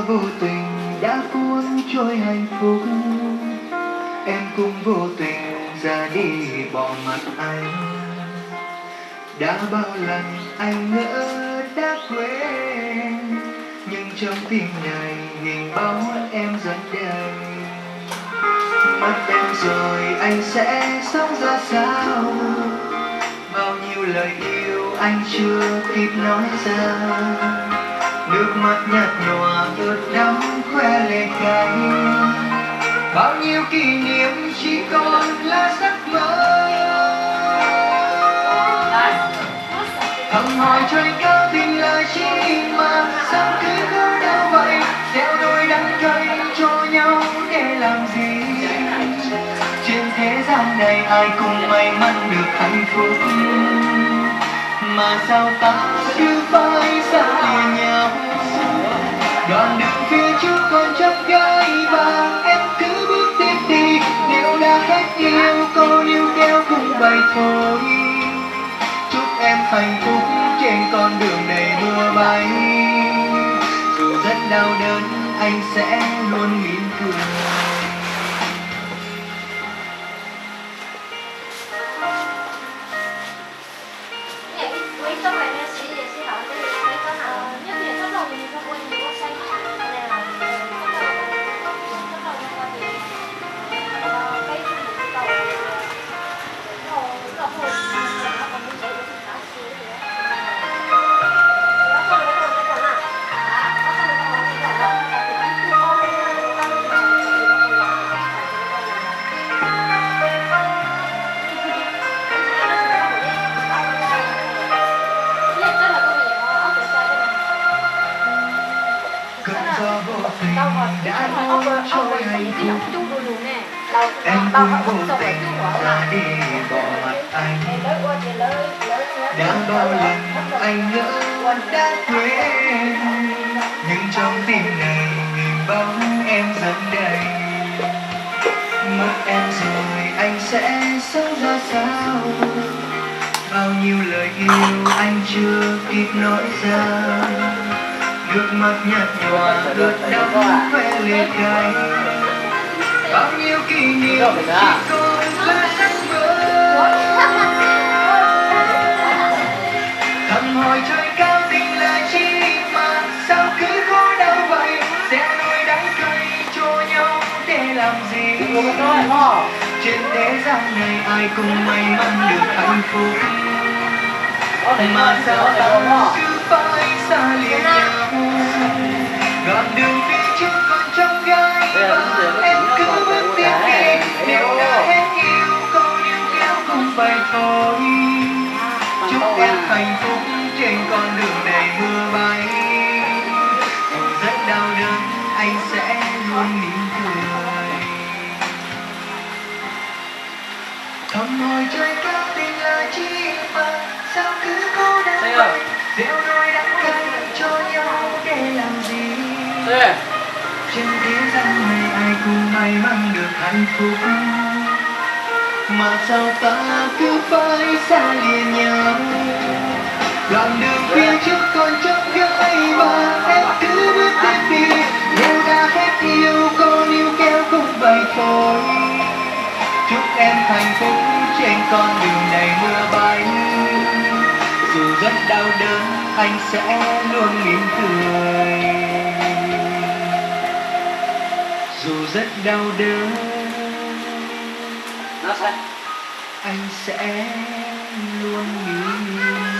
vô tình đã cuốn trôi hạnh phúc, em cũng vô tình ra đi bỏ mặt anh. Đã bao lần anh ngỡ đã quên, nhưng trong tim này hình bóng em dẫn đây. Mất em rồi anh sẽ sống ra sao? Bao nhiêu lời yêu anh chưa kịp nói ra, nước mắt nhạt nhòa ướt đẫm khoe lệ cay. Bao nhiêu kỷ niệm chỉ còn là giấc mơ. Thầm hỏi trời cao tình là chi mà sao cứ khổ đau vậy, gieo đôi đắng cay cho nhau để làm gì? Trên thế gian này ai cũng may mắn được hạnh phúc, mà sao ta cứ phải xa lìa nhau? Đoạn đường phía trước còn chông gai và em cứ bước tiếp đi, nếu đã hết yêu câu níu kéo cùng bay thôi. Chúc em hạnh phúc trên con đường đầy mưa bay, dù rất đau đớn anh sẽ luôn mỉm cười. Do vô tình đã cuốn trôi hạnh phúc, em cũng vô tình ra đi bỏ mặt anh. Đã bao lần anh ngỡ đã quên, nhưng trong tim này hình bóng em dẫn đây. Mất em rồi anh sẽ sống ra sao? Bao nhiêu lời yêu anh chưa kịp nói ra, nước mắt nhạt nhòa ướt đẫm khoe lệ cay. Bao nhiêu kỷ niệm chỉ còn là giấc mơ. Thầm hỏi trời cao tình là chi mà sao cứ khổ đau vậy, gieo đôi đắng cay cho nhau để làm gì? Trên thế gian này ai cũng may mắn được hạnh phúc, mà sao ta cứ phải xa lìa nhau? Đoạn đường phía trước còn trông gai và em cứ bước tiếp đi, nếu đã hết yêu câu níu kéo cùng bay thôi. Chúc em hạnh phúc trên con đường đầy mưa bay, dù rất đau đớn anh sẽ luôn mỉm cười. Thầm hỏi trời cao tình là chi mà sao cứ cố đau vậy, gieo đôi đắng cay cho nhau để làm gì? Trên thế gian này ai cũng may mắn được hạnh phúc, mà sao ta cứ phải xa lìa nhau? Đoạn đường phía trước còn trông gai và em cứ bước tiếp đi, nếu đã hết yêu cô níu kéo cùng bay thôi. Chúc em hạnh phúc trên con đường đầy mưa bay, dù rất đau đớn anh sẽ luôn mỉm cười. Dù rất đau đớn anh sẽ luôn mỉm cười.